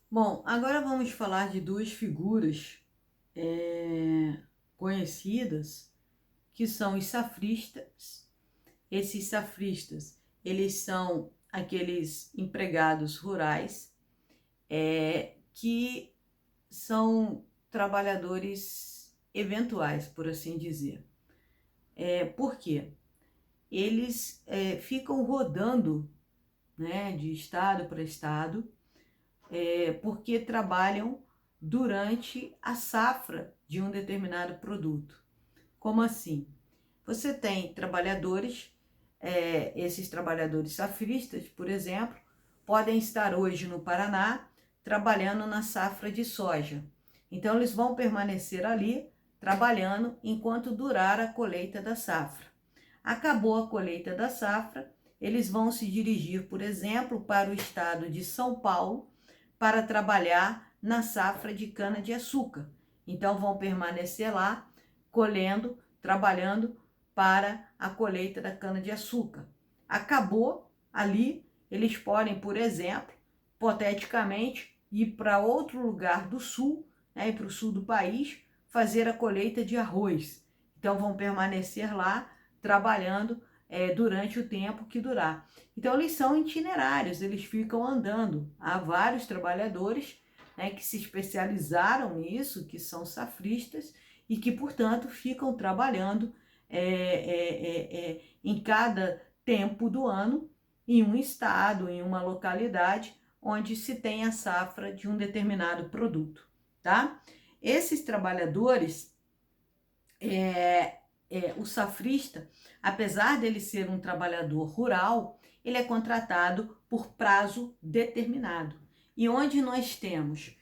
Bom, agora vamos falar de duas figuras conhecidas, que são os safristas. Esses safristas, eles são aqueles empregados rurais que são trabalhadores eventuais, por assim dizer. Por quê? Eles ficam rodando, né, de estado para estado, porque trabalham durante a safra de um determinado produto. Como assim? Você tem trabalhadores, esses trabalhadores safristas, por exemplo, podem estar hoje no Paraná trabalhando na safra de soja. Então, eles vão permanecer ali trabalhando enquanto durar a colheita da safra. Acabou a colheita da safra, eles vão se dirigir, por exemplo, para o estado de São Paulo para trabalhar na safra de cana-de-açúcar. Então, vão permanecer lá colhendo, trabalhando para a colheita da cana-de-açúcar. Acabou ali, eles podem, por exemplo, hipoteticamente, ir para outro lugar do sul, né, para o sul do país, fazer a colheita de arroz. Então, vão permanecer lá trabalhando durante o tempo que durar. Então, eles são itinerários, eles ficam andando. Há vários trabalhadores, né, que se especializaram nisso, que são safristas, e que, portanto, ficam trabalhando em cada tempo do ano, em um estado, em uma localidade, onde se tem a safra de um determinado produto, tá? Esses trabalhadores, o safrista, apesar dele ser um trabalhador rural, ele é contratado por prazo determinado. E onde nós temos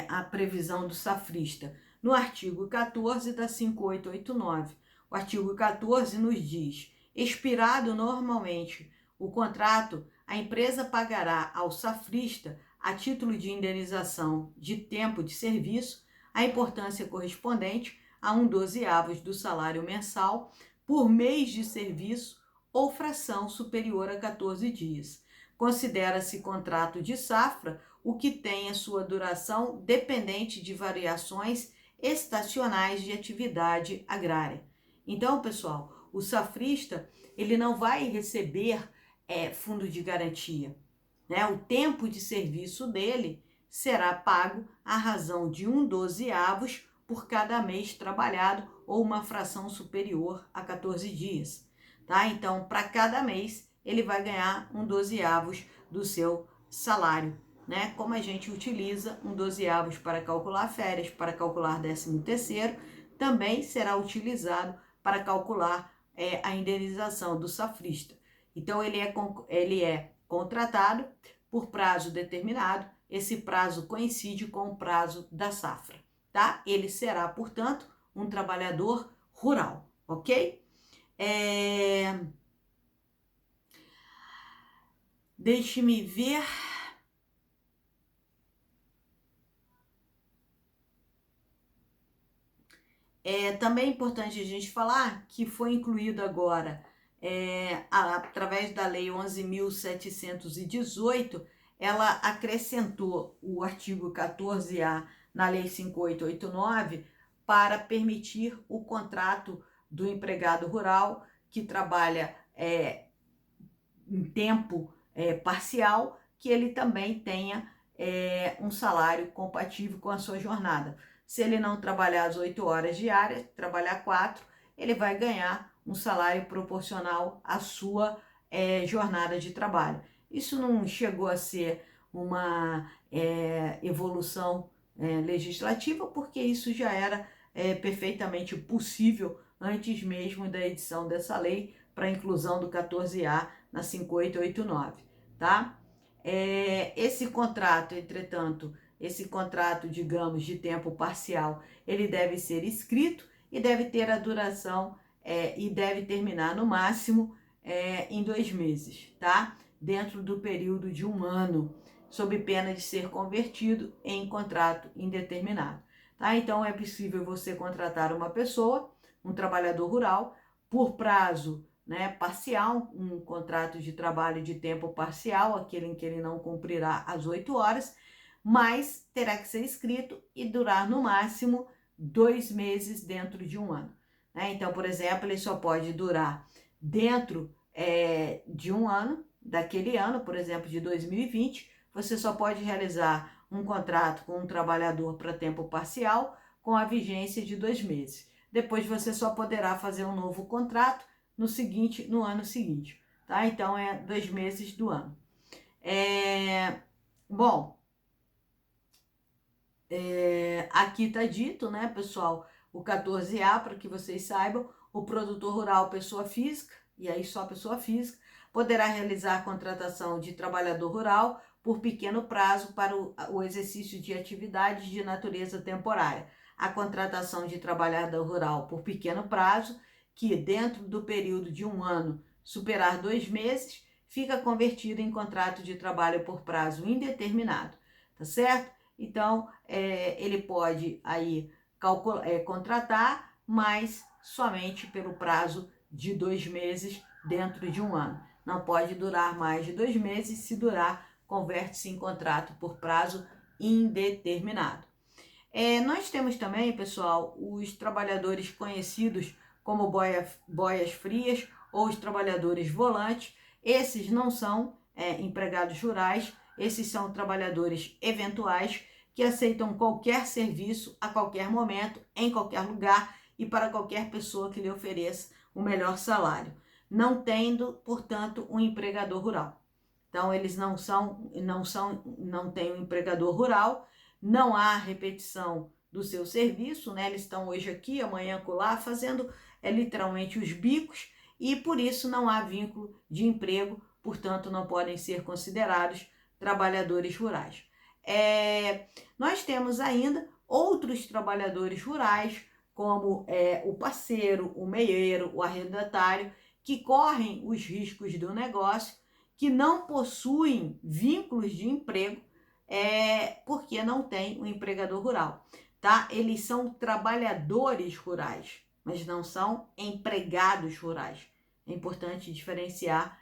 a previsão do safrista? No artigo 14 da 5889. O artigo 14 nos diz: expirado normalmente o contrato, a empresa pagará ao safrista, a título de indenização de tempo de serviço, a importância correspondente a 1/12 do salário mensal por mês de serviço ou fração superior a 14 dias. Considera-se contrato de safra o que tem a sua duração dependente de variações estacionais de atividade agrária. Então, pessoal, o safrista ele não vai receber fundo de garantia, né? O tempo de serviço dele será pago à razão de 1/12 por cada mês trabalhado ou uma fração superior a 14 dias, tá? Então, para cada mês, ele vai ganhar 1/12 do seu salário, né? Como a gente utiliza 1/12 para calcular férias, para calcular 13º, também será utilizado para calcular a indenização do safrista. Então, ele é contratado por prazo determinado, esse prazo coincide com o prazo da safra, tá? Ele será, portanto, um trabalhador rural, ok? Deixe-me ver. Também é importante a gente falar que foi incluído agora, através da Lei 11.718, ela acrescentou o artigo 14A na Lei 5889 para permitir o contrato do empregado rural que trabalha em tempo parcial, que ele também tenha um salário compatível com a sua jornada. Se ele não trabalhar as 8 horas diárias, trabalhar 4, ele vai ganhar um salário proporcional à sua jornada de trabalho. Isso não chegou a ser uma evolução legislativa, porque isso já era perfeitamente possível antes mesmo da edição dessa lei para a inclusão do 14A na 5889, tá? Esse contrato, entretanto, esse contrato, digamos, de tempo parcial, ele deve ser escrito e deve ter a duração e deve terminar no máximo em 2 meses, tá? Dentro do período de 1 ano, sob pena de ser convertido em contrato indeterminado, tá? Então, é possível você contratar uma pessoa, um trabalhador rural, por prazo, né, parcial, um contrato de trabalho de tempo parcial, aquele em que ele não cumprirá as 8 horas, mas terá que ser escrito e durar no máximo 2 meses dentro de um ano, né? Então, por exemplo, ele só pode durar dentro de um ano, daquele ano, por exemplo, de 2020, você só pode realizar um contrato com um trabalhador para tempo parcial com a vigência de 2 meses. Depois você só poderá fazer um novo contrato no ano seguinte, tá? Então, 2 meses do ano. Bom, aqui está dito, né, pessoal, o 14A, para que vocês saibam, o produtor rural, pessoa física, e aí só pessoa física, poderá realizar a contratação de trabalhador rural por pequeno prazo para o exercício de atividades de natureza temporária. A contratação de trabalhador rural por pequeno prazo, que dentro do período de um ano superar 2 meses, fica convertido em contrato de trabalho por prazo indeterminado, tá certo? Então, ele pode aí contratar, mas somente pelo prazo de 2 meses dentro de um ano. Não pode durar mais de 2 meses. Se durar, converte-se em contrato por prazo indeterminado. Nós temos também, pessoal, os trabalhadores conhecidos como boias frias ou os trabalhadores volantes. Esses não são empregados rurais, esses são trabalhadores eventuais que aceitam qualquer serviço a qualquer momento, em qualquer lugar e para qualquer pessoa que lhe ofereça o melhor salário, não tendo, portanto, um empregador rural. Então, eles não têm um empregador rural, não há repetição do seu serviço, né? Eles estão hoje aqui, amanhã acolá, fazendo literalmente os bicos, e por isso não há vínculo de emprego, portanto, não podem ser considerados trabalhadores rurais. Nós temos ainda outros trabalhadores rurais, como o parceiro, o meieiro, o arrendatário, que correm os riscos do negócio, que não possuem vínculos de emprego, porque não tem um empregador rural, tá? Eles são trabalhadores rurais, mas não são empregados rurais. É importante diferenciar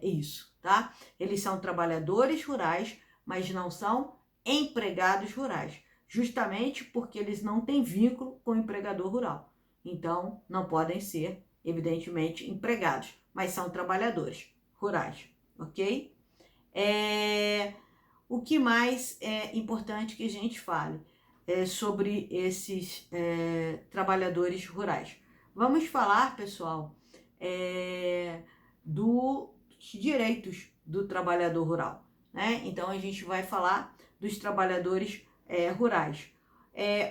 isso, tá? Eles são trabalhadores rurais, mas não são empregados rurais, justamente porque eles não têm vínculo com o empregador rural. Então, não podem ser, evidentemente, empregados, mas são trabalhadores rurais, ok? O que mais é importante que a gente fale sobre esses trabalhadores rurais? Vamos falar, pessoal, dos direitos do trabalhador rural, né? Então, a gente vai falar dos trabalhadores rurais.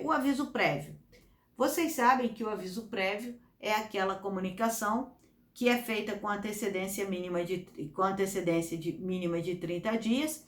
O aviso prévio. Vocês sabem que o aviso prévio é aquela comunicação que é feita com antecedência mínima de 30 dias.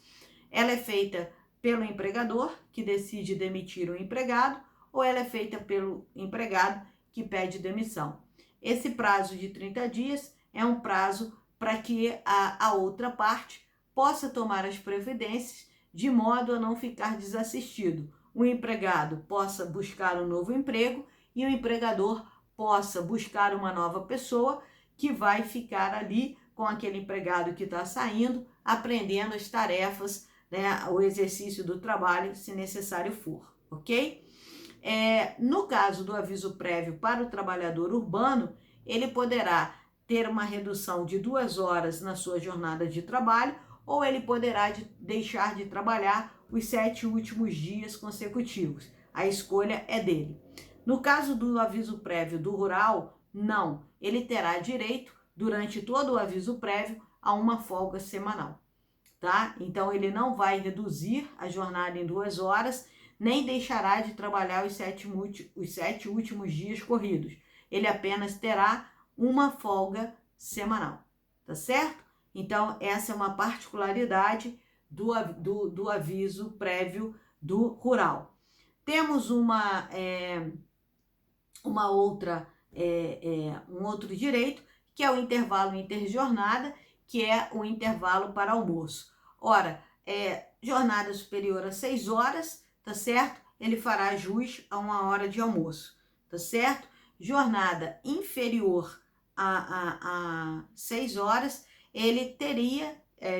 Ela é feita pelo empregador, que decide demitir o empregado, ou ela é feita pelo empregado, que pede demissão. Esse prazo de 30 dias é um prazo para que a outra parte possa tomar as providências de modo a não ficar desassistido. O empregado possa buscar um novo emprego e o empregador possa buscar uma nova pessoa que vai ficar ali com aquele empregado que está saindo, aprendendo as tarefas, né, o exercício do trabalho, se necessário for, ok? No caso do aviso prévio para o trabalhador urbano, ele poderá ter uma redução de 2 horas na sua jornada de trabalho, ou ele poderá deixar de trabalhar os 7 últimos dias consecutivos. A escolha é dele. No caso do aviso prévio do rural, não. Ele terá direito, durante todo o aviso prévio, a uma folga semanal, tá? Então, ele não vai reduzir a jornada em 2 horas, nem deixará de trabalhar os 7 últimos dias corridos. Ele apenas terá uma folga semanal, tá certo? Então, essa é uma particularidade do aviso prévio do rural. Temos um outro direito, que é o intervalo interjornada, que é o intervalo para almoço. Ora, jornada superior a 6 horas, tá certo? Ele fará jus a 1 hora de almoço, tá certo? Jornada inferior a 6 horas, ele teria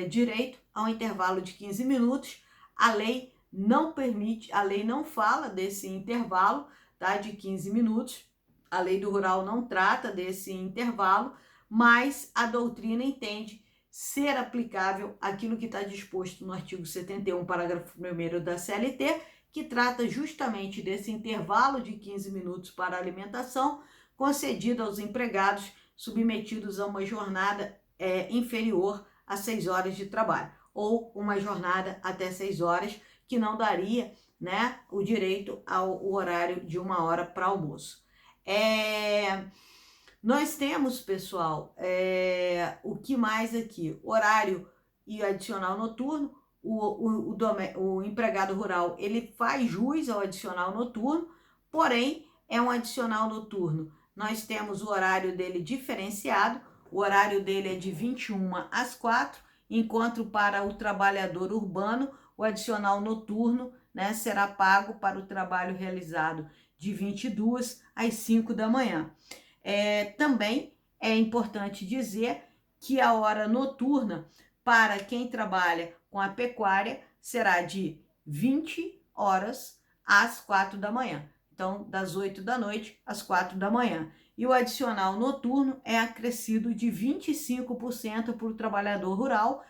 direito a um intervalo de 15 minutos. A lei não permite, a lei não fala desse intervalo, tá, de 15 minutos, a lei do rural não trata desse intervalo, mas a doutrina entende ser aplicável aquilo que está disposto no artigo 71, parágrafo 1º da CLT, que trata justamente desse intervalo de 15 minutos para alimentação concedido aos empregados submetidos a uma jornada inferior a 6 horas de trabalho, ou uma jornada até 6 horas, que não daria, né, o direito ao horário de 1 hora para almoço. Nós temos, pessoal, o que mais aqui? Horário e adicional noturno. O empregado rural, ele faz jus ao adicional noturno, porém, é um adicional noturno. Nós temos o horário dele diferenciado, o horário dele é de 21 às 4, enquanto para o trabalhador urbano, o adicional noturno, né, será pago para o trabalho realizado de 22 às 5 da manhã. Também é importante dizer que a hora noturna para quem trabalha com a pecuária será de 20 horas às 4 da manhã. Então, das 8 da noite às 4 da manhã. E o adicional noturno é acrescido de 25% para o trabalhador rural,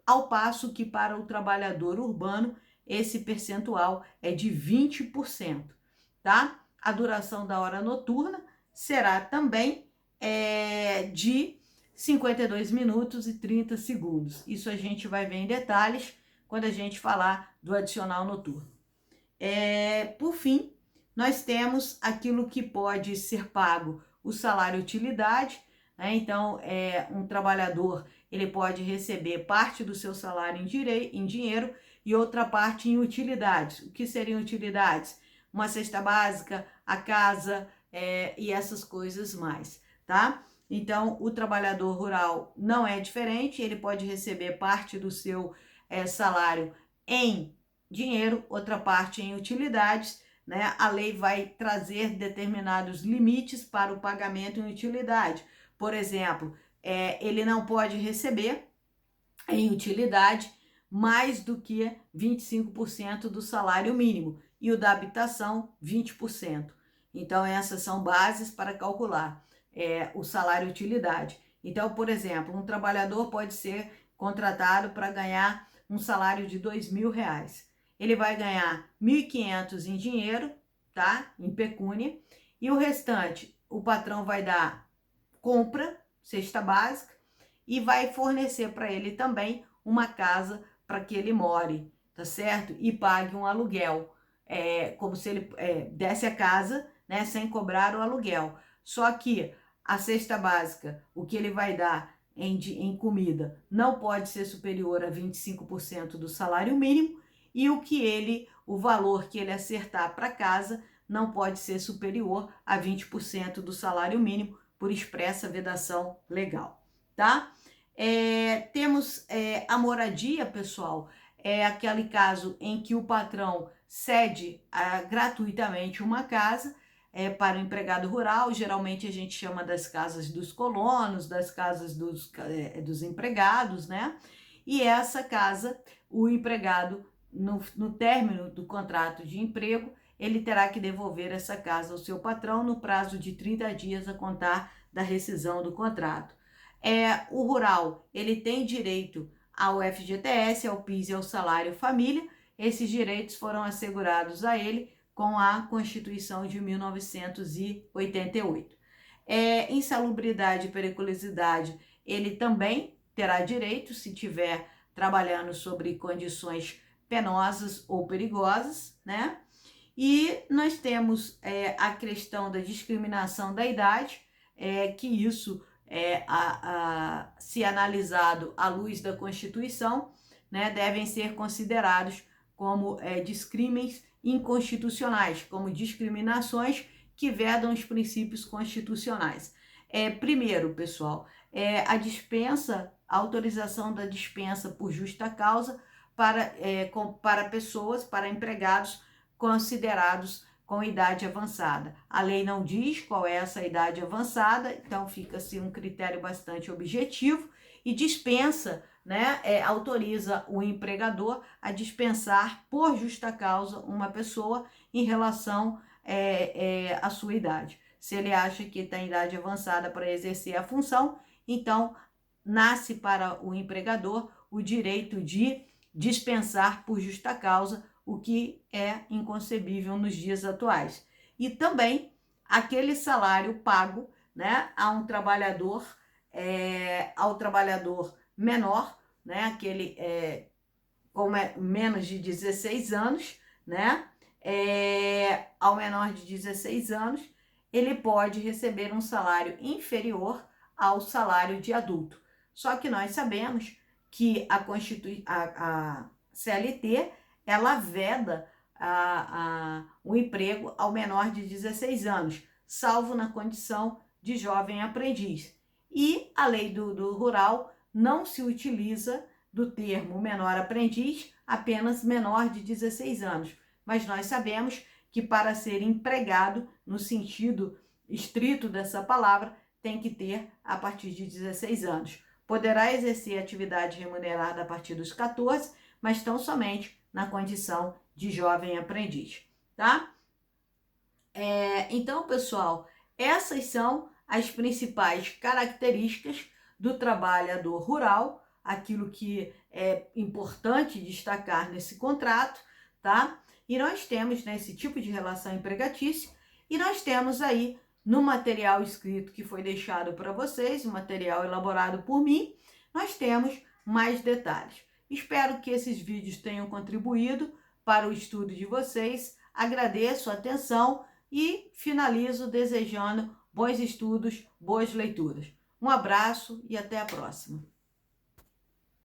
ao passo que para o trabalhador urbano esse percentual é de 20%, tá? A duração da hora noturna será também de 52 minutos e 30 segundos. Isso a gente vai ver em detalhes quando a gente falar do adicional noturno. Por fim, nós temos aquilo que pode ser pago, o salário-utilidade, né? Então, um trabalhador ele pode receber parte do seu salário em dinheiro e outra parte em utilidades. O que seriam utilidades? Uma cesta básica, a casa e essas coisas mais, tá? Então, o trabalhador rural não é diferente, ele pode receber parte do seu salário em dinheiro, outra parte em utilidades, né? A lei vai trazer determinados limites para o pagamento em utilidade. Por exemplo, ele não pode receber em utilidade mais do que 25% do salário mínimo e o da habitação 20%. Então, essas são bases para calcular o salário-utilidade. Então, por exemplo, um trabalhador pode ser contratado para ganhar um salário de R$2.000. Ele vai ganhar 1.500 em dinheiro, tá? Em pecúnia, e o restante o patrão vai dar compra, cesta básica, e vai fornecer para ele também uma casa para que ele more, tá certo? E pague um aluguel, como se ele desse a casa, né, sem cobrar o aluguel. Só que a cesta básica, o que ele vai dar em comida, não pode ser superior a 25% do salário mínimo, e o valor que ele acertar para casa não pode ser superior a 20% do salário mínimo, por expressa vedação legal, tá? Temos a moradia, pessoal, é aquele caso em que o patrão cede gratuitamente uma casa para o empregado rural. Geralmente a gente chama das casas dos colonos, das casas dos empregados, né? E essa casa, o empregado, no término do contrato de emprego, ele terá que devolver essa casa ao seu patrão no prazo de 30 dias a contar da rescisão do contrato. O rural, ele tem direito ao FGTS, ao PIS e ao salário família. Esses direitos foram assegurados a ele com a Constituição de 1988. Insalubridade e periculosidade, ele também terá direito se tiver trabalhando sobre condições penosas ou perigosas, né? E nós temos a questão da discriminação da idade, que isso se analisado à luz da Constituição, né, devem ser considerados como descrimes inconstitucionais, como discriminações que vedam os princípios constitucionais. Primeiro, pessoal, a autorização da dispensa por justa causa para pessoas, para empregados considerados com idade avançada. A lei não diz qual é essa idade avançada, então fica-se um critério bastante objetivo, e dispensa né, autoriza o empregador a dispensar por justa causa uma pessoa em relação à sua idade. Se ele acha que está em idade avançada para exercer a função, então nasce para o empregador o direito de dispensar por justa causa, o que é inconcebível nos dias atuais. E também aquele salário pago, né, ao trabalhador menor, né, aquele com menos de 16 anos, né, ao menor de 16 anos, ele pode receber um salário inferior ao salário de adulto. Só que nós sabemos que a CLT, ela veda o emprego ao menor de 16 anos, salvo na condição de jovem aprendiz. E a lei do rural não se utiliza do termo menor aprendiz, apenas menor de 16 anos. Mas nós sabemos que para ser empregado, no sentido estrito dessa palavra, tem que ter a partir de 16 anos. Poderá exercer atividade remunerada a partir dos 14, mas tão somente na condição de jovem aprendiz, tá? Então, pessoal, essas são as principais características do trabalhador rural, aquilo que é importante destacar nesse contrato, tá? E nós temos, né, esse tipo de relação empregatícia, e nós temos aí no material escrito que foi deixado para vocês, o material elaborado por mim, nós temos mais detalhes. Espero que esses vídeos tenham contribuído para o estudo de vocês. Agradeço a atenção e finalizo desejando bons estudos, boas leituras. Um abraço e até a próxima.